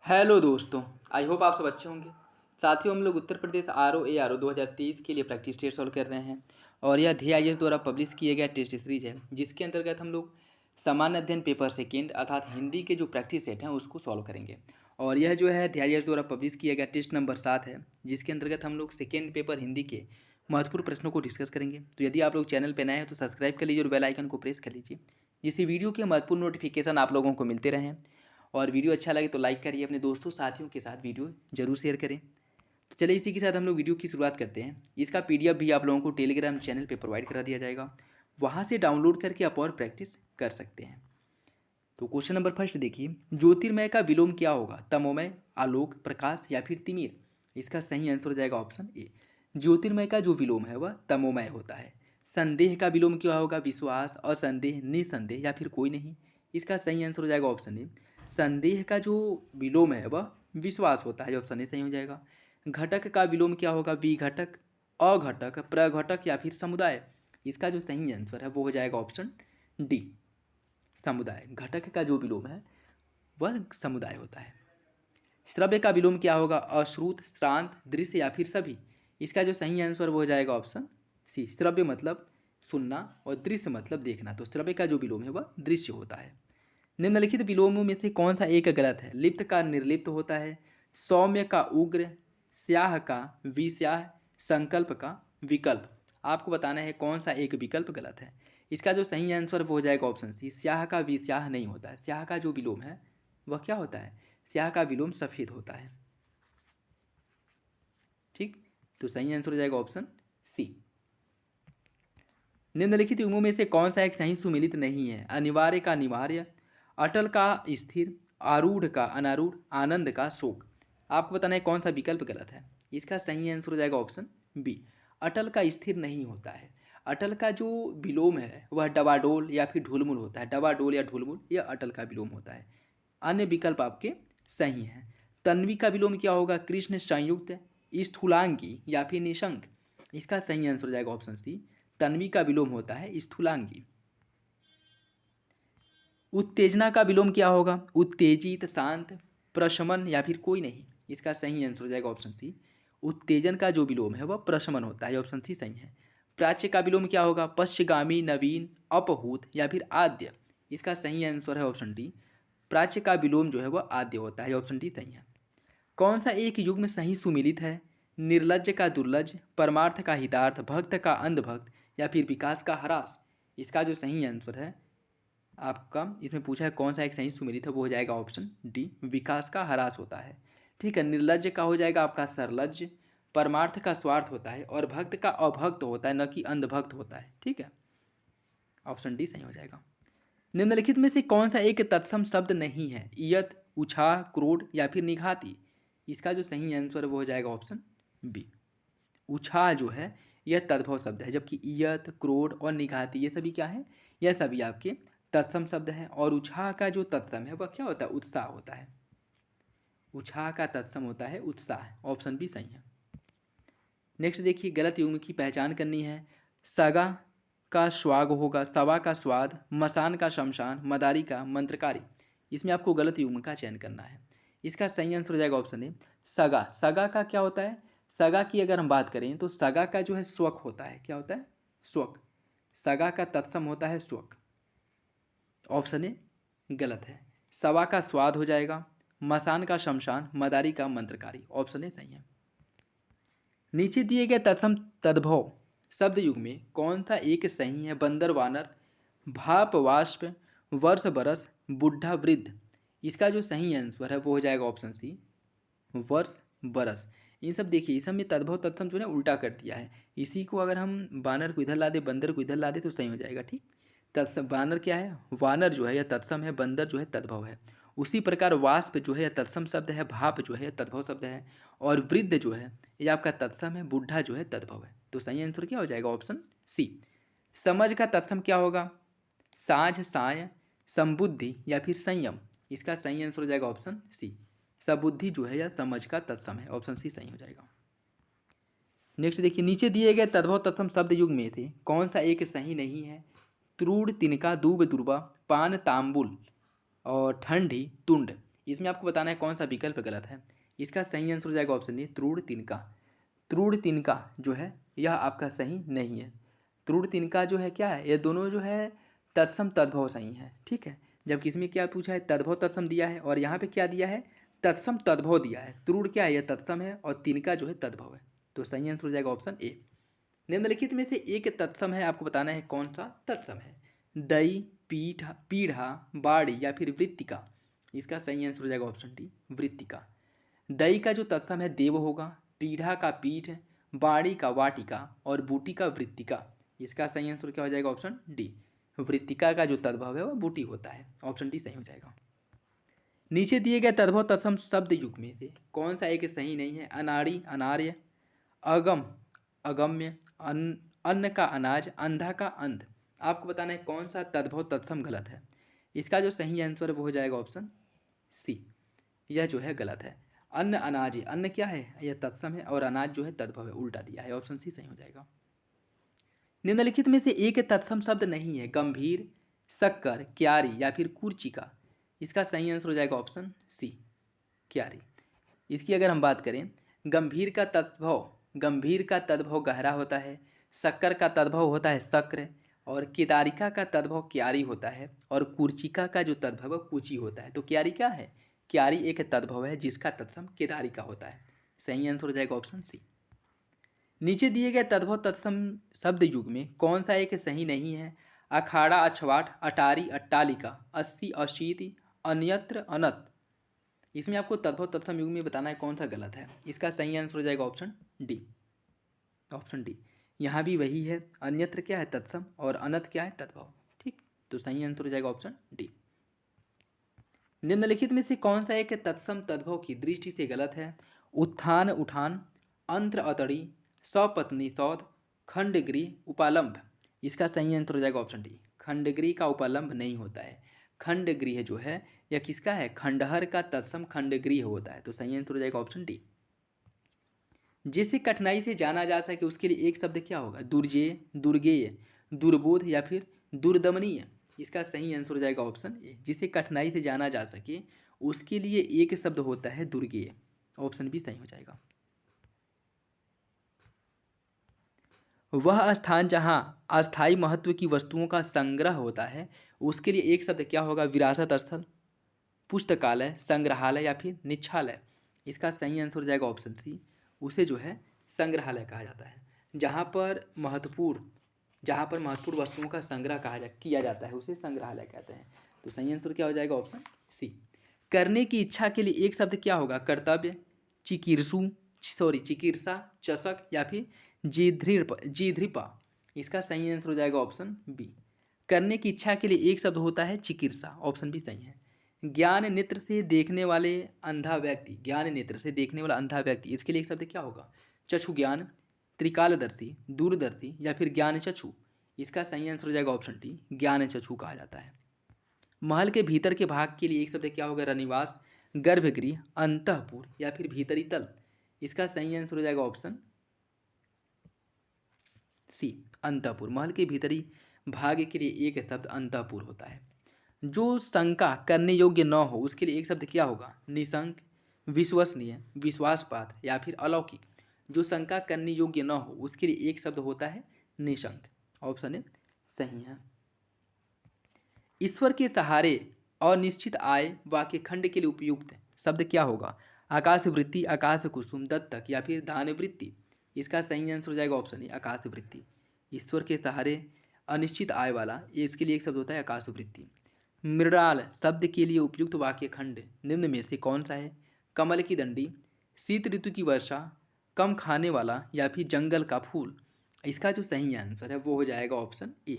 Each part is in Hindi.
हेलो दोस्तों। आई होप आप सब अच्छे होंगे। साथियों, हम लोग उत्तर प्रदेश आर ओ 2023 के लिए प्रैक्टिस टेस्ट सॉल्व कर रहे हैं और यह DIS द्वारा पब्लिश किया गया टेस्ट सीरीज है, जिसके अंतर्गत हम लोग सामान्य अध्ययन पेपर सेकेंड अर्थात हिंदी के जो प्रैक्टिस सेट हैं उसको सॉल्व करेंगे। और यह जो है DIS द्वारा पब्लिश किया गया टेस्ट नंबर 7 है, जिसके अंतर्गत हम लोग सेकेंड पेपर हिंदी के महत्वपूर्ण प्रश्नों को डिस्कस करेंगे। तो यदि आप लोग चैनल पर नए हैं तो सब्सक्राइब कर लीजिए और बेल आइकन को प्रेस कर लीजिए, जिससे वीडियो के महत्वपूर्ण नोटिफिकेशन आप लोगों को मिलते रहें। और वीडियो अच्छा लगे तो लाइक करिए, अपने दोस्तों साथियों के साथ वीडियो जरूर शेयर करें। तो चलिए इसी के साथ हम लोग वीडियो की शुरुआत करते हैं। इसका PDF भी आप लोगों को टेलीग्राम चैनल पे प्रोवाइड करा दिया जाएगा, वहाँ से डाउनलोड करके आप और प्रैक्टिस कर सकते हैं। तो क्वेश्चन नंबर फर्स्ट देखिए, ज्योतिर्मय का विलोम क्या होगा? तमोमय, आलोक, प्रकाश या फिर तिमिर? इसका सही आंसर हो जाएगा ऑप्शन ए। ज्योतिर्मय का जो विलोम है वह तमोमय होता है। संदेह का विलोम क्या होगा? विश्वास, असंदेह, निसंदेह या फिर कोई नहीं? इसका सही आंसर हो जाएगा ऑप्शन ए। संदेह का जो विलोम है वह विश्वास होता है, ऑप्शन ए सही हो जाएगा। घटक का विलोम क्या होगा? विघटक, अघटक, प्रघटक या फिर समुदाय? इसका जो सही आंसर है वो हो जाएगा ऑप्शन डी, समुदाय। घटक का जो विलोम है वह समुदाय होता है। श्रव्य का विलोम क्या होगा? अश्रुत, श्रांत, दृश्य या फिर सभी? इसका जो सही आंसर वो हो जाएगा ऑप्शन सी। श्रव्य मतलब सुनना और दृश्य मतलब देखना, तो श्रव्य का जो विलोम है वह दृश्य होता है। निम्नलिखित विलोमों में से कौन सा एक गलत है? लिप्त का निर्लिप्त होता है, सौम्य का उग्र, स्याह का विस्याह, संकल्प का विकल्प। आपको बताना है कौन सा एक विकल्प गलत है। इसका जो सही आंसर वो हो जाएगा ऑप्शन सी। स्याह का विस्याह नहीं होता है। स्याह का जो विलोम है वह क्या होता है? स्याह का विलोम सफेद होता है। ठीक, तो सही आंसर हो जाएगा ऑप्शन सी। निम्नलिखित युग्मों में से कौन सा एक सही सुमेलित नहीं है? अनिवार्य का अनिवार्य, अटल का स्थिर, आरूढ़ का अनारूढ़, आनंद का शोक। आपको बताना है कौन सा विकल्प गलत है। इसका सही आंसर हो जाएगा ऑप्शन बी। अटल का स्थिर नहीं होता है। अटल का जो विलोम है वह डबाडोल या फिर ढुलमुल होता है। डबाडोल या ढुलमुल यह अटल का विलोम होता है। अन्य विकल्प आपके सही हैं। तन्वी का विलोम क्या होगा? कृष्ण संयुक्त, स्थूलांगी या फिर निशंक? इसका सही आंसर हो जाएगा ऑप्शन सी। तन्वी का विलोम होता है स्थूलांगी। उत्तेजना का विलोम क्या होगा? उत्तेजित, शांत, प्रशमन या फिर कोई नहीं? इसका सही आंसर हो जाएगा ऑप्शन सी। उत्तेजन का जो विलोम है वह प्रशमन होता है, ऑप्शन सी सही है। प्राच्य का विलोम क्या होगा? पश्चिगामी, नवीन, अपहूत या फिर आद्य? इसका सही आंसर है ऑप्शन डी। प्राच्य का विलोम जो है वह आद्य होता है, ऑप्शन डी सही है। कौन सा एक युग्म सही सुमिलित है? निर्लज्ज का दुर्लज, परमार्थ का हितार्थ, भक्त का अंधभक्त या फिर विकास का ह्रास? इसका जो सही आंसर है आपका, इसमें पूछा है कौन सा एक सही सुमेलित है, वो हो जाएगा ऑप्शन डी, विकास का ह्रास होता है। ठीक है, निर्लज्ज का हो जाएगा आपका सरलज्ज, परमार्थ का स्वार्थ होता है और भक्त का अभक्त होता है, न कि अंधभक्त होता है। ठीक है, ऑप्शन डी सही हो जाएगा। निम्नलिखित में से कौन सा एक तत्सम शब्द नहीं है? इयत, उछाह, क्रोध या फिर निघाती? इसका जो सही आंसर है वो हो जाएगा ऑप्शन बी। उछाह जो है यह तद्भव शब्द है, जबकि इयत, क्रोध और निघाती ये सभी क्या है? यह सभी आपके तत्सम शब्द हैं। और उछाह का जो तत्सम है वह क्या होता है? उत्साह होता है। उछाह का तत्सम होता है उत्साह, ऑप्शन बी सही है। नेक्स्ट देखिए, गलत युग्म की पहचान करनी है। सगा का स्वाग होगा, सवा का स्वाद, मसान का शमशान, मदारी का मंत्रकारी? इसमें आपको गलत युग्म का चयन करना है। इसका सही आंसर हो जाएगा ऑप्शन ए, सगा। सगा का क्या होता है? सगा की अगर हम बात करें तो सगा का जो है स्वक होता है। क्या होता है? स्वक। सगा का तत्सम होता है स्वक, ऑप्शन ए गलत है। सवा का स्वाद हो जाएगा, मसान का शमशान, मदारी का मंत्रकारी, ऑप्शन ए सही है। नीचे दिए गए तत्सम तद्भव शब्द युग में कौन सा एक सही है? बंदर, वानर, भाप, वाष्प, वर्ष, बरस, बुढ़ा, वृद्ध? इसका जो सही आंसर है वो हो जाएगा ऑप्शन सी, वर्ष, बरस। इन सब देखिए, इस सब में तद्भव तत्सम जो है उल्टा कर दिया है। इसी को अगर हम बानर को इधर ला दे, बंदर को इधर ला दे तो सही हो जाएगा। ठीक, तत्सम बानर क्या है? वानर जो है यह तत्सम है, बंदर जो है तद्भव है। उसी प्रकार वाष्प जो है यह तत्सम शब्द है, भाप जो है यह तद्भव शब्द है, और वृद्ध जो है ये आपका तत्सम है, बुढ़ा जो है तद्भव है। तो सही आंसर क्या हो जाएगा? Option C. समझ का तत्सम क्या होगा? साझ, साय, संबुद्धि या फिर संयम? इसका सही आंसर हो जाएगा ऑप्शन सी। सबुद्धि जो है यह समझ का तत्सम है, ऑप्शन सी सही हो जाएगा। नेक्स्ट देखिए, नीचे दिए गए तद्भव तत्सम शब्द युग में थे कौन सा एक सही नहीं है? त्रूण, तिनका, दूब, दुर्बा, पान, तांबुल और ठंडी, तुंड? इसमें आपको बताना है कौन सा विकल्प गलत है। इसका सही आंसर हो जाएगा ऑप्शन ए त्रूढ़ तिनका। त्रूढ़ तिनका जो है यह आपका सही नहीं है। त्रूढ़ तिनका जो है क्या है, ये दोनों जो है तत्सम तद्भव सही है, ठीक है। जबकि इसमें क्या पूछा है, तद्भव तत्सम दिया है, और यहाँ पे क्या दिया है, तत्सम तद्भव दिया है। त्रूढ़ क्या है, यह तत्सम है, और तिनका जो है तद्भव है। तो सही आंसर हो जाएगा ऑप्शन ए। निम्नलिखित में से एक तत्सम है, आपको बताना है कौन सा तत्सम है। दई, पीठा, पीढ़ा, बाड़ी या फिर वृत्तिका। इसका सही आंसर हो जाएगा ऑप्शन डी वृत्तिका। दई का जो तत्सम है देव होगा, पीढ़ा का पीठ, बाड़ी का वाटिका और बूटी का वृत्तिका। इसका सही आंसर क्या हो जाएगा ऑप्शन डी वृत्तिका का जो तद्भव है वह बूटी होता है। ऑप्शन डी सही हो जाएगा। नीचे दिए गए तद्भव तत्सम शब्द युग में से कौन सा एक सही नहीं है। अनाड़ी अनार्य, अगम अगम्य, अन्न का अनाज, अंधा का अंध। आपको बताना है कौन सा तद्भव तत्सम गलत है। इसका जो सही आंसर है वो हो जाएगा ऑप्शन सी, यह जो है गलत है। अन्न अनाज है, अन्न क्या है, यह तत्सम है, और अनाज जो है तद्भव है, उल्टा दिया है। ऑप्शन सी सही हो जाएगा। निम्नलिखित में से एक तत्सम शब्द नहीं है। गंभीर, शक्कर, क्यारी या फिर कुर्चिका। इसका सही आंसर हो जाएगा ऑप्शन सी क्यारी। इसकी अगर हम बात करें, गंभीर का तद्भव गहरा होता है, शक्कर का तद्भव होता है शक्र, और केदारिका का तद्भव क्यारी होता है, और कुर्चिका का जो तद्भव कुची होता है। तो क्यारी क्या है, क्यारी एक तद्भव है जिसका तत्सम केदारिका होता है। सही आंसर हो जाएगा ऑप्शन सी। नीचे दिए गए तद्भव तत्सम शब्द युग में कौन सा एक सही नहीं है। अखाड़ा, अछवाट, अटारी, अट्टालिका, अस्सी, अशीति, अन्यत्र, अनत। इसमें आपको तद्भव तत्सम युग में बताना है कौन सा गलत है। इसका सही आंसर हो जाएगा ऑप्शन डी, ऑप्शन डी। यहाँ भी वही है, अन्यत्र क्या है तत्सम और अनत क्या है तद्भव, ठीक। तो सही आंसर हो जाएगा ऑप्शन डी। निम्नलिखित में से कौन सा एक तत्सम तद्भव की दृष्टि से गलत है। उत्थान उठान, अंत्र अतड़ी, सपत्नी सौध, खंडगृह, उपालंब। इसका सही आंसर हो जाएगा ऑप्शन डी खंडगृह का उपालंब नहीं होता है। खंडगृह जो है यह किसका है, खंडहर का तत्सम खंडगृह होता है। तो सही आंसर हो जाएगा ऑप्शन डी। जिसे कठिनाई से जाना जा सके उसके लिए एक शब्द क्या होगा। दुर्जेय, दुर्गेय, दुर्बोध या फिर दुर्दमनीय। इसका सही आंसर हो जाएगा ऑप्शन ए। जिसे कठिनाई से जाना जा सके उसके लिए एक शब्द होता है दुर्गेय। ऑप्शन बी सही हो जाएगा। वह स्थान जहाँ अस्थायी महत्व की वस्तुओं का संग्रह होता है उसके लिए एक शब्द क्या होगा। विरासत स्थल, पुस्तकालय, संग्रहालय या फिर निच्छालय। इसका सही आंसर हो जाएगा ऑप्शन सी, उसे जो है संग्रहालय कहा जाता है। जहाँ पर महत्वपूर्ण वस्तुओं का संग्रह किया जाता है उसे संग्रहालय कहते हैं। तो सही आंसर क्या हो जाएगा ऑप्शन सी। करने की इच्छा के लिए एक शब्द क्या होगा। कर्तव्य, चिकित्सा, चषक या फिर जिधृपा। इसका सही आंसर हो जाएगा ऑप्शन बी। करने की इच्छा के लिए एक शब्द होता है चिकित्सा। ऑप्शन बी सही है। ज्ञान नेत्र से देखने वाले अंधा व्यक्ति, ज्ञान नेत्र से देखने वाला अंधा व्यक्ति, इसके लिए एक शब्द क्या होगा। चक्षु ज्ञान, त्रिकालदर्शी, दूरदर्शी या फिर ज्ञान चक्षु। इसका सही आंसर हो जाएगा ऑप्शन डी ज्ञान चक्षु कहा जाता है। महल के भीतर के भाग के लिए एक शब्द क्या होगा। रनिवास, गर्भगृह, अंतःपुर या फिर भीतरी तल। इसका सही आंसर हो जाएगा ऑप्शन सी अंतःपुर। महल के भीतरी भाग के लिए एक शब्द अंतःपुर होता है। जो शंका करने योग्य न हो उसके लिए एक शब्द क्या होगा। निशंक, विश्वसनीय, विश्वासपात्र या फिर अलौकिक। जो शंका करने योग्य न हो उसके लिए एक शब्द होता है निशंक। ऑप्शन ए सही है। ईश्वर के सहारे अनिश्चित आय वाक्य खंड के लिए उपयुक्त शब्द क्या होगा। आकाशवृत्ति, आकाश कुसुम, दत्तक या फिर दानवृत्ति। इसका सही आंसर हो जाएगा ऑप्शन ए आकाशवृत्ति। ईश्वर के सहारे अनिश्चित आय वाला इसके लिए एक शब्द होता है आकाशवृत्ति। मृणाल शब्द के लिए उपयुक्त वाक्य खंड निम्न में से कौन सा है। कमल की दंडी, शीत ऋतु की वर्षा, कम खाने वाला या फिर जंगल का फूल। इसका जो सही आंसर है वो हो जाएगा ऑप्शन ए।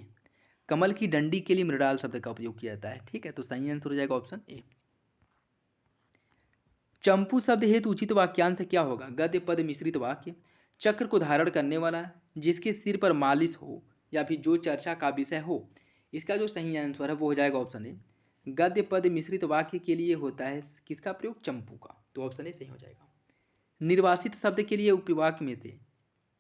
कमल की डंडी के लिए मृणाल शब्द का उपयोग किया जाता है, ठीक है। तो सही आंसर हो जाएगा ऑप्शन ए। चंपू शब्द हेतु उचित वाक्यांश क्या होगा। गद्य पद मिश्रित वाक्य, चक्र को धारण करने वाला, जिसके सिर पर मालिश हो या फिर जो चर्चा का विषय हो। इसका जो सही आंसर है वो हो जाएगा ऑप्शन ए। गद्य पद मिश्रित वाक्य के लिए होता है किसका प्रयोग, चंपू का। तो ऑप्शन ए सही हो जाएगा। निर्वासित शब्द के लिए उपवाक्य में से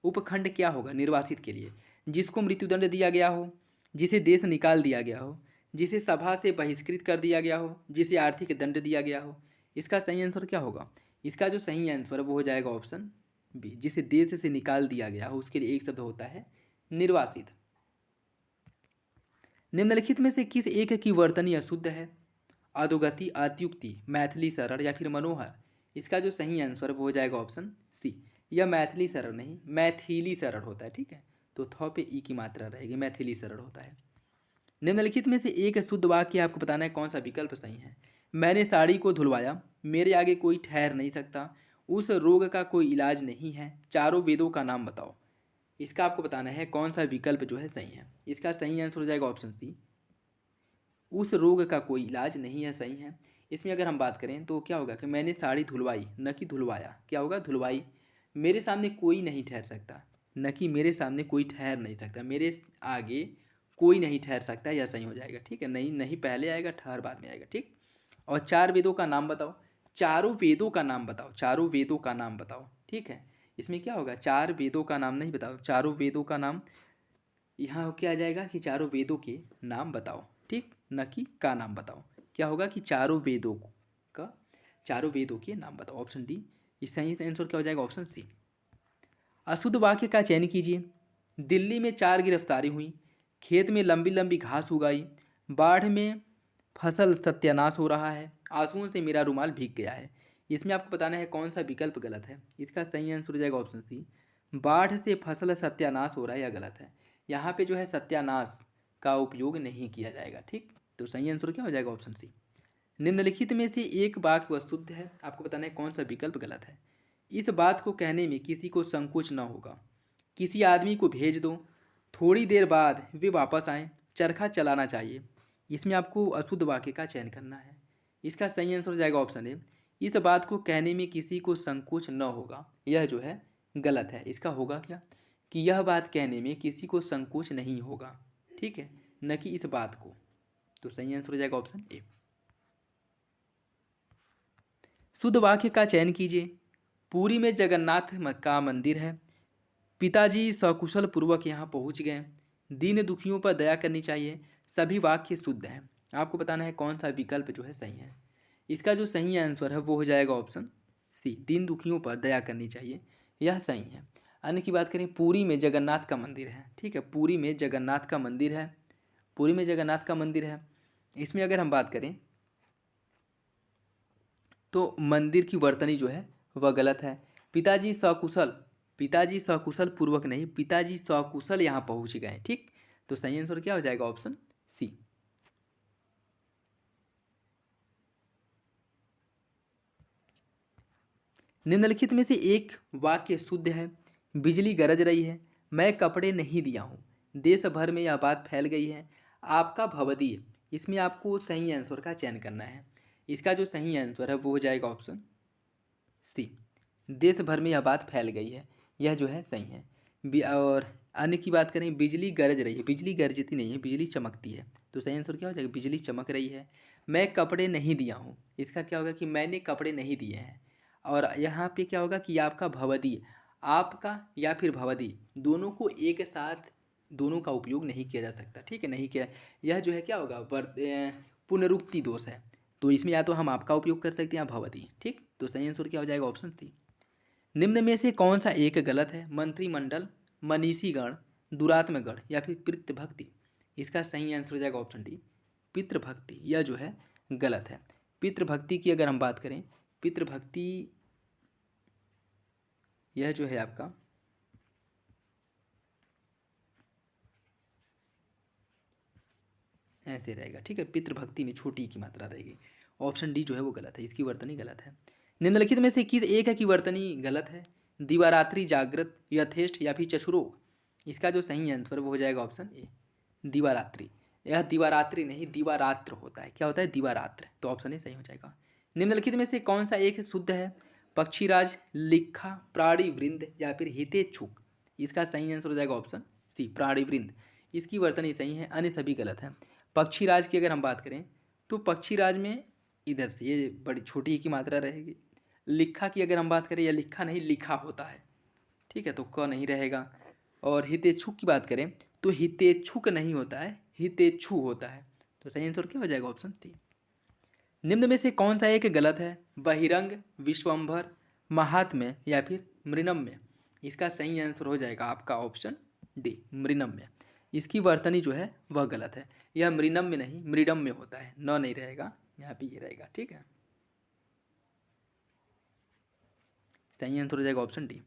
उपखंड क्या होगा। निर्वासित के लिए जिसको मृत्युदंड दिया गया हो, जिसे देश निकाल दिया गया हो, जिसे सभा से बहिष्कृत कर दिया गया हो, जिसे आर्थिक दंड दिया गया हो, इसका सही आंसर क्या होगा? इसका जो सही आंसर है वो हो जाएगा ऑप्शन बी, जिसे देश से निकाल दिया गया हो उसके लिए एक शब्द होता है निर्वासित। निम्नलिखित में से किस एक की वर्तनी अशुद्ध है? अधोगति, अत्युक्ति, मैथिली सरल या फिर मनोहर? इसका जो सही आंसर वो हो जाएगा ऑप्शन सी। यह मैथिली सरल नहीं, मैथिली सरल होता है। ठीक है, तो थ पे ई की मात्रा रहेगी, मैथिली सरल होता है। निम्नलिखित में से एक शुद्ध वाक्य आपको बताना है कौन सा विकल्प सही है। मैंने साड़ी को धुलवाया, मेरे आगे कोई ठहर नहीं सकता, उस रोग का कोई इलाज नहीं है, चारों वेदों का नाम बताओ। इसका आपको बताना है कौन सा विकल्प जो है सही है। इसका सही आंसर हो जाएगा ऑप्शन सी, उस रोग का कोई इलाज नहीं है, सही है। इसमें अगर हम बात करें तो क्या होगा कि मैंने साड़ी धुलवाई, न कि धुलवाया। क्या होगा? धुलवाई। मेरे सामने कोई नहीं ठहर सकता, न कि मेरे सामने कोई ठहर नहीं सकता, मेरे आगे कोई नहीं ठहर सकता, यह सही हो जाएगा। ठीक है, नहीं नहीं पहले आएगा, ठहर बाद में आएगा। ठीक। और चार वेदों का नाम बताओ, चारों वेदों का नाम बताओ, चारों वेदों का नाम बताओ। ठीक है, इसमें क्या होगा? चार वेदों का नाम नहीं बताओ, चारों वेदों का नाम। यहाँ क्या आ जाएगा कि चारों वेदों के नाम बताओ। ठीक, न कि का नाम बताओ। क्या होगा कि चारों वेदों का, चारों वेदों के नाम बताओ, ऑप्शन डी। इस सही आंसर क्या हो जाएगा? Option C. अशुद्ध वाक्य का चयन कीजिए। दिल्ली में 4 गिरफ्तारी हुई, खेत में लंबी लंबी घास उगाई, बाढ़ में फसल सत्यानाश हो रहा है, आंसुओं से मेरा रुमाल भीग गया है। इसमें आपको बताना है कौन सा विकल्प गलत है। इसका सही आंसर हो जाएगा ऑप्शन सी, बाढ़ से फसल सत्यानाश हो रहा है, यह गलत है। यहाँ पे जो है सत्यानाश का उपयोग नहीं किया जाएगा। ठीक, तो सही आंसर क्या हो जाएगा? Option C. निम्नलिखित में से एक वाक्य अशुद्ध है, आपको बताना है कौन सा विकल्प गलत है। इस बात को कहने में किसी को संकोच न होगा, किसी आदमी को भेज दो, थोड़ी देर बाद वे वापस आएँ, चरखा चलाना चाहिए। इसमें आपको अशुद्ध वाक्य का चयन करना है। इसका सही आंसर हो जाएगा ऑप्शन ए, इस बात को कहने में किसी को संकोच न होगा, यह जो है गलत है। इसका होगा क्या कि यह बात कहने में किसी को संकोच नहीं होगा। ठीक है, न कि इस बात को। तो सही आंसर हो जाएगा ऑप्शन ए। शुद्ध वाक्य का चयन कीजिए। पुरी में जगन्नाथ का मंदिर है, पिताजी सकुशल पूर्वक यहाँ पहुँच गए, दीन दुखियों पर दया करनी चाहिए, सभी वाक्य शुद्ध हैं। आपको बताना है कौन सा विकल्प जो है सही है। इसका जो सही आंसर है वो हो जाएगा ऑप्शन सी, दीन दुखियों पर दया करनी चाहिए, यह सही है। अन्य की बात करें, पुरी में जगन्नाथ का मंदिर है। ठीक है, पुरी में जगन्नाथ का मंदिर है, पुरी में जगन्नाथ का मंदिर है। इसमें अगर हम बात करें तो मंदिर की वर्तनी जो है वह गलत है। पिताजी सकुशल, पिताजी सकुशल पूर्वक नहीं, पिताजी सकुशल यहाँ पहुँच गए। ठीक, तो सही आंसर क्या हो जाएगा? Option C. निम्नलिखित में से एक वाक्य शुद्ध है। बिजली गरज रही है, मैं कपड़े नहीं दिया हूँ, देश भर में यह बात फैल गई है, आपका भवदीय। इसमें आपको सही आंसर का चयन करना है। इसका जो सही आंसर है वो हो जाएगा ऑप्शन सी, देश भर में यह बात फैल गई है, यह जो है सही है। और अन्य की बात करें, बिजली गरज रही है, बिजली गरजती नहीं है, बिजली चमकती है। तो सही आंसर क्या हो जाएगा? बिजली चमक रही है। मैं कपड़े नहीं दिया हूँ, इसका क्या होगा कि मैंने कपड़े नहीं दिए हैं। और यहाँ पे क्या होगा कि आपका भवदी, आपका या फिर भवदी, दोनों को एक साथ, दोनों का उपयोग नहीं किया जा सकता। ठीक है, नहीं किया, यह जो है क्या होगा? पुनरुक्ति दोष है। तो इसमें या तो हम आपका उपयोग कर सकते हैं या भवदी। ठीक, तो सही आंसर क्या हो जाएगा? Option C. निम्न में से कौन सा एक गलत है? मंत्रिमंडल, मनीषीगण, दुरात्मगण या फिर पितृभक्ति? इसका सही आंसर हो जाएगा ऑप्शन डी, पितृभक्ति। यह जो है गलत है। पितृभक्ति की अगर हम बात करें, पितृभक्ति यह जो है आपका ऐसे रहेगा। ठीक है, पितृभक्ति में छोटी की मात्रा रहेगी। ऑप्शन डी जो है वो गलत है, इसकी वर्तनी गलत है। निम्नलिखित में से किस एक की वर्तनी गलत है? दिवारात्रि, जागृत, यथेष्ट या फिर चक्षुरोग? इसका जो सही आंसर वो हो जाएगा ऑप्शन ए, दिवारात्रि। यह दिवारात्रि नहीं, दिवारात्र होता है। क्या होता है? दिवारात्र। तो ऑप्शन ए सही हो जाएगा। निम्नलिखित में से कौन सा एक शुद्ध है? पक्षीराज, लिखा, प्राणी वृंद या फिर हितेच्छुक? इसका सही आंसर हो जाएगा ऑप्शन सी, प्राणी वृंद। इसकी वर्तनी सही है, अन्य सभी गलत है। पक्षीराज की अगर हम बात करें तो पक्षीराज में इधर से ये बड़ी छोटी की मात्रा रहेगी। लिखा की अगर हम बात करें, या लिखा नहीं, लिखा होता है। ठीक है, तो क नहीं रहेगा। और हितेच्छुक की बात करें तो हितेच्छुक नहीं होता है, हितेच्छु होता है। तो सही आंसर क्या हो जाएगा? Option C. निम्न में से कौन सा एक गलत है? बहिरंग, विश्वम्भर, महात्म्य या फिर मृणम्य। इसका सही आंसर हो जाएगा आपका ऑप्शन डी, मृणम्य। इसकी वर्तनी जो है वह गलत है, यह मृणम्य नहीं मृडम्य होता है, न नहीं रहेगा, यहाँ पे ये रहेगा। ठीक है, सही आंसर हो जाएगा ऑप्शन डी।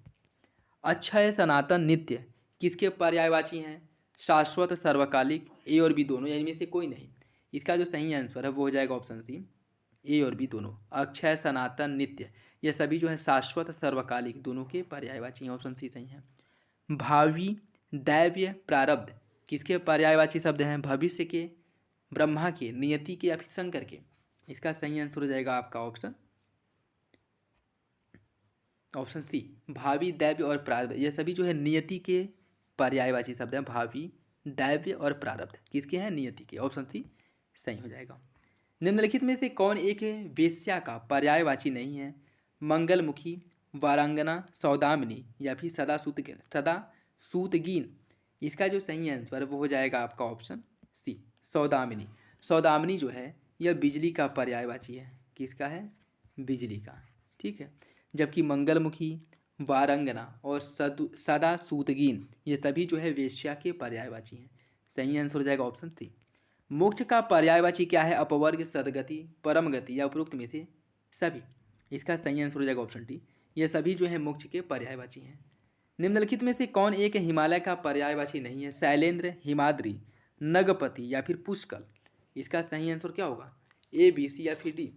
अक्षय, सनातन, नित्य किसके पर्यायवाची हैं? शाश्वत, सर्वकालिक, ए और बी दोनों, या इनमें से कोई नहीं। इसका जो सही आंसर है वो हो जाएगा ऑप्शन सी, ए और बी दोनों। अक्षय, सनातन, नित्य ये सभी जो है शाश्वत, सर्वकालिक दोनों के पर्यायवाची हैं, ऑप्शन सी सही है। भावी, दैव्य, प्रारब्ध किसके पर्यायवाची शब्द हैं? भविष्य के, ब्रह्मा के, नियति के या फिर शंकर के। इसका सही आंसर हो जाएगा आपका ऑप्शन सी, भावी, दैव्य और प्रारब्ध ये सभी जो है नियति के पर्यायवाची शब्द हैं। भावी, दैव्य और प्रारब्ध किसके हैं? नियति के, ऑप्शन सी सही हो जाएगा। निम्नलिखित में से कौन एक वेश्या का पर्यायवाची नहीं है? मंगलमुखी, वारांगना, सौदामिनी या फिर सदा सूतगीन। इसका जो सही आंसर है वो हो जाएगा आपका ऑप्शन सी, सौदामिनी। सौदामिनी जो है यह बिजली का पर्यायवाची है। किसका है? बिजली का। ठीक है, जबकि मंगलमुखी, वारंगना और सदा सूतगीन ये सभी जो है वेश्या के पर्यायवाची हैं। सही आंसर हो जाएगा ऑप्शन सी। मोक्ष का पर्यायवाची क्या है? अपवर्ग, सदगति, परम गति या उपरोक्त में से सभी। इसका सही आंसर हो जाएगा ऑप्शन डी, ये सभी जो है मोक्ष के पर्यायवाची हैं। निम्नलिखित में से कौन एक हिमालय का पर्यायवाची नहीं है? शैलेंद्र, हिमाद्री, नगपति या फिर पुष्कर। इसका सही आंसर क्या होगा? ए, बी, सी या फिर डी।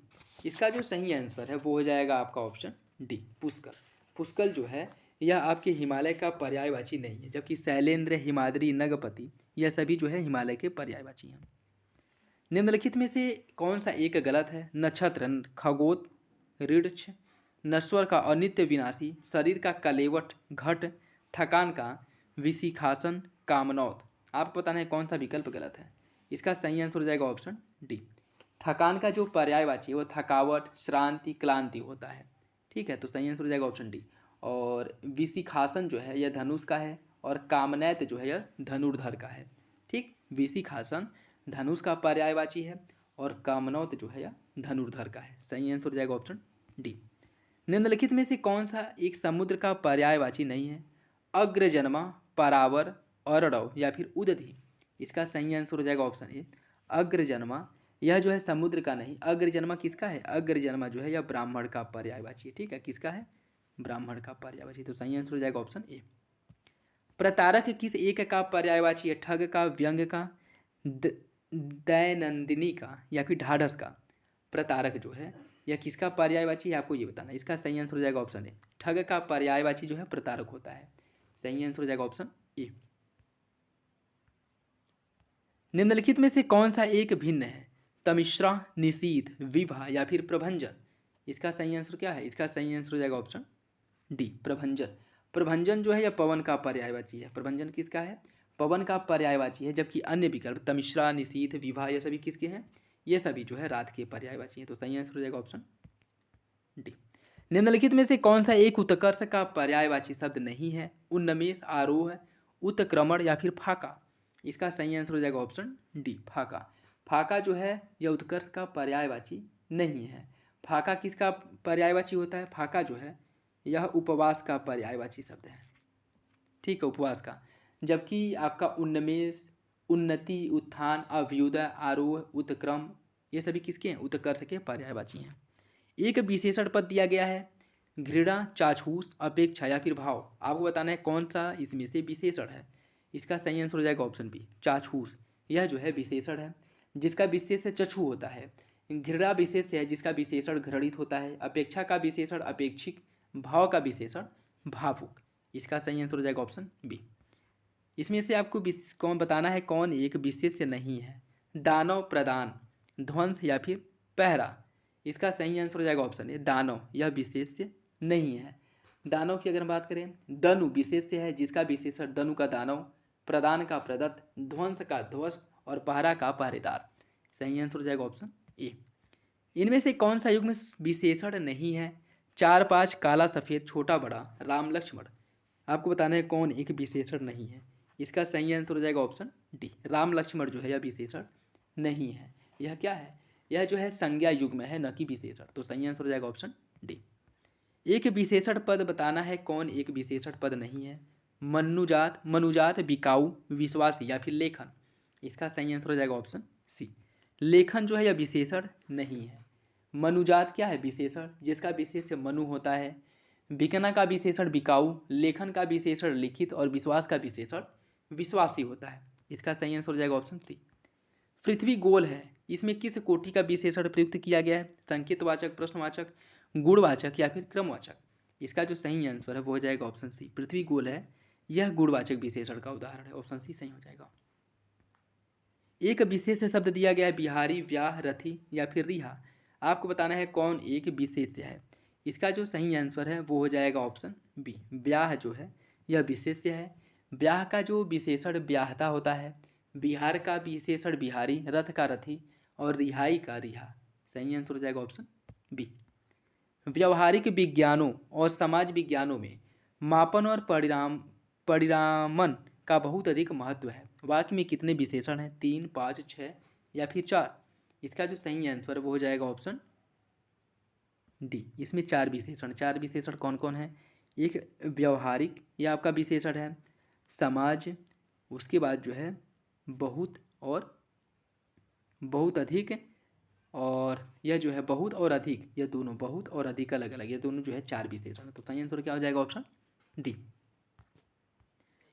इसका जो सही आंसर है वो हो जाएगा आपका ऑप्शन डी, पुष्कर। पुष्कर जो है यह आपके हिमालय का पर्यायवाची नहीं है, जबकि शैलेंद्र, हिमाद्री, नगपति यह सभी जो है हिमालय के पर्यायवाची हैं। निम्नलिखित में से कौन सा एक गलत है? नक्षत्र, खगोत, ऋक्ष, नश्वर का अनित्य विनाशी, शरीर का कलेवट, घट, थकान का विशिखासन, कामनौत। आपको बताना है कौन सा विकल्प गलत है। इसका सही आंसर हो जाएगा ऑप्शन डी। थकान का जो पर्यायवाची है वो थकावट, श्रांति, क्लांति होता है। ठीक है, तो सही आंसर हो जाएगा ऑप्शन डी। और विशिखासन जो है यह धनुष का है और कामनैत जो है यह धनुर्धर का है। ठीक, विशिखासन धनुष का पर्यायवाची है और कामनौत जो है यह धनुर्धर का है। सही आंसर हो जाएगा ऑप्शन डी। निम्नलिखित में से कौन सा एक समुद्र का पर्यायवाची नहीं है? अग्रजन्मा, परावर, अरडव या फिर उदधि। इसका सही आंसर हो जाएगा ऑप्शन ए, अग्रजन्मा। यह जो है समुद्र का नहीं, अग्रजन्मा किसका है? अग्रजन्मा जो है यह ब्राह्मण का पर्यायवाची है। ठीक है, किसका है? ब्राह्मण का पर्यायवाची, तो सही आंसर हो जाएगा ऑप्शन ए। प्रतारक किस एक का पर्यायवाची है? ठग का, व्यंग का, दैनंदिनी का या फिर ढाढ़स का। प्रतारक जो है यह किसका पर्यायवाची है आपको ये बताना है। इसका सही आंसर हो जाएगा ऑप्शन ए, ठग का पर्यायवाची जो है प्रतारक होता है। सही आंसर हो जाएगा ऑप्शन ए। निम्नलिखित में से कौन सा एक भिन्न है? तमिश्रा, निशीथ, विभा या फिर प्रभंजन। इसका सही आंसर क्या है? इसका सही आंसर हो जाएगा ऑप्शन डी, प्रभंजन। प्रभंजन जो है यह पवन का पर्यायवाची है। प्रभंजन किसका है? पवन का पर्यायवाची है, जबकि अन्य विकल्प तमिश्रा, निशीथ, विभा ये सभी किसके हैं? ये सभी जो है रात के पर्यायवाची हैं। तो सही आंसर हो जाएगा ऑप्शन डी। निम्नलिखित में से कौन सा एक उत्कर्ष का पर्यायवाची शब्द नहीं है? उन्मेष, आरोह, उत्क्रमण या फिर फाका। इसका सही आंसर हो जाएगा ऑप्शन डी, फाका। फाका जो है यह उत्कर्ष का पर्यायवाची नहीं है। फाका किसका पर्यायवाची होता है? फाका जो है यह उपवास का पर्यायवाची शब्द है। ठीक है, उपवास का। जबकि आपका उन्मेष, उन्नति, उत्थान, अभ्युदय, आरोह, उत्क्रम ये सभी किसके हैं? उत्कर्ष के पर्यायवाची हैं। एक विशेषण पद दिया गया है, घृणा, चाक्षुष, अपेक्षा या फिर भाव। आपको बताना है कौन सा इसमें से विशेषण है। इसका सही आंसर हो जाएगा ऑप्शन बी, चाक्षुष। यह जो है विशेषण है जिसका विशेष चक्षु होता है। घृणा विशेष है जिसका विशेषण घृणित होता है। अपेक्षा का विशेषण अपेक्षिक, भाव का विशेषण भावुक। इसका सही आंसर हो जाएगा ऑप्शन बी। इसमें से आपको कौन बताना है कौन एक विशेष नहीं है? दानव, प्रदान, ध्वंस या फिर पहरा। इसका सही आंसर हो जाएगा ऑप्शन ए, दानव। यह विशेष्य नहीं है। दानव की अगर हम बात करें, दनु विशेष्य है जिसका विशेषण दनु का दानव, प्रदान का प्रदत्त, ध्वंस का ध्वस्त और पहरा का पहरेदार। सही आंसर हो जाएगा ऑप्शन ए। इनमें से कौन सा युग में विशेषण नहीं है? 4, 5, काला, सफ़ेद, छोटा, बड़ा, राम, लक्ष्मण। आपको बताना है कौन एक विशेषण नहीं है। इसका सही आंसर हो जाएगा ऑप्शन डी, राम लक्ष्मण जो है यह विशेषण नहीं है। यह क्या है? यह जो है संज्ञा युग्म है, न कि विशेषण। तो सही आंसर हो जाएगा ऑप्शन डी। एक विशेषण पद बताना है, कौन एक विशेषण पद नहीं है? मनुजात, मनुजात, बिकाऊ, विश्वासी या फिर लेखन। इसका सही आंसर हो जाएगा ऑप्शन सी। लेखन जो है यह विशेषण नहीं है। मनुजात क्या है? विशेषण, जिसका विशेष्य मनु होता है। बिकना का विशेषण बिकाऊ, लेखन का विशेषण लिखित और विश्वास का विशेषण विश्वासी होता है। इसका सही आंसर हो जाएगा ऑप्शन सी। पृथ्वी गोल है, इसमें किस कोटि का विशेषण प्रयुक्त किया गया है? संकेतवाचक, प्रश्नवाचक, गुणवाचक या फिर क्रमवाचक। इसका जो सही आंसर है वो हो जाएगा ऑप्शन सी। पृथ्वी गोल है, यह गुणवाचक विशेषण का उदाहरण है। ऑप्शन सी सही हो जाएगा। एक विशेष शब्द दिया गया है, बिहारी, व्याह, रथी या फिर रिहा। आपको बताना है कौन एक विशेष्य है। इसका जो सही आंसर है वो हो जाएगा ऑप्शन बी। ब्याह जो है यह विशेष्य है। ब्याह का जो विशेषण ब्याहता होता है। बिहार का विशेषण बिहारी, रथ का रथी और रिहाई का रिहा। सही आंसर हो जाएगा ऑप्शन बी। व्यवहारिक विज्ञानों और समाज विज्ञानों में मापन और परिणामन का बहुत अधिक महत्व है। वाक्य में कितने विशेषण हैं? 3, 5, 6 या फिर 4। इसका जो सही आंसर है वो हो जाएगा ऑप्शन डी। इसमें 4 विशेषण। 4 विशेषण कौन कौन है? एक व्यवहारिक, यह आपका विशेषण है। समाज, उसके बाद जो है बहुत और बहुत अधिक, और यह जो है बहुत और अधिक, यह दोनों बहुत और अधिक अलग अलग, ये दोनों जो है 4 विशेषण। तो सही आंसर क्या हो जाएगा? Option D.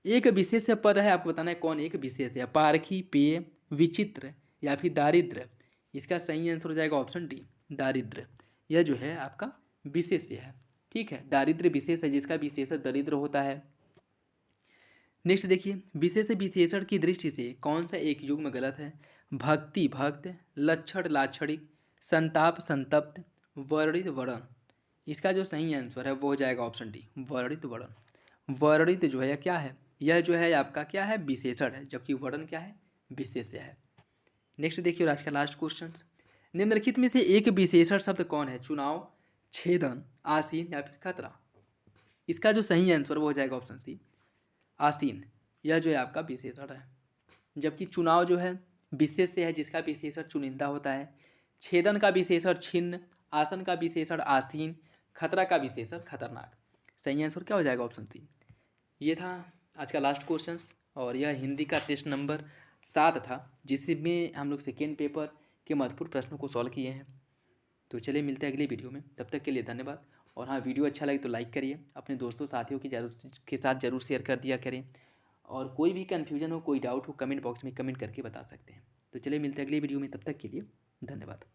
एक विशेष पद है, आपको बताना है कौन एक विशेष है। पारखी, पेय, विचित्र या फिर दारिद्र। इसका सही आंसर हो जाएगा ऑप्शन डी, दारिद्र। यह जो है आपका विशेष्य है। ठीक है, दारिद्र विशेष है, जिसका विशेषण दरिद्र होता है। नेक्स्ट देखिए, विशेष विशेषण की दृष्टि से कौन सा एक युग्म गलत है? भक्ति, भक्त, लक्षण, लाक्षणिक, संताप, संतप्त, वर्णित, वर्ण। इसका जो सही आंसर है वो हो जाएगा ऑप्शन डी, वर्णित, वर्ण। वर्णित जो है यह क्या है? यह जो है आपका क्या है? विशेषण है, जबकि वर्ण क्या है? विशेष्य है। नेक्स्ट देखिए, और आज का लास्ट क्वेश्चन, निम्नलिखित में से एक विशेषण शब्द कौन है? चुनाव, छेदन, आसीन या फिर खतरा। इसका जो सही आंसर वो हो जाएगा ऑप्शन सी, आसीन। यह जो है आपका विशेषण है। जबकि चुनाव जो है विशेष्य है, जिसका विशेषण चुनिंदा होता है। छेदन का विशेषण छिन्न, आसन का विशेषण आसीन, खतरा का विशेषण खतरनाक। सही आंसर क्या हो जाएगा? Option C. ये था आज का लास्ट क्वेश्चन, और यह हिंदी का टेस्ट नंबर 7 था, जिसमें हम लोग सेकेंड पेपर के महत्वपूर्ण प्रश्नों को सॉल्व किए हैं। तो चलिए मिलते हैं अगले वीडियो में, तब तक के लिए धन्यवाद। और हाँ, वीडियो अच्छा लगे तो लाइक करिए, अपने दोस्तों साथियों के साथ जरूर शेयर कर दिया करें। और कोई भी कन्फ्यूजन हो, कोई डाउट हो, कमेंट बॉक्स में कमेंट करके बता सकते हैं। तो चलिए मिलते हैं अगले वीडियो में, तब तक के लिए धन्यवाद।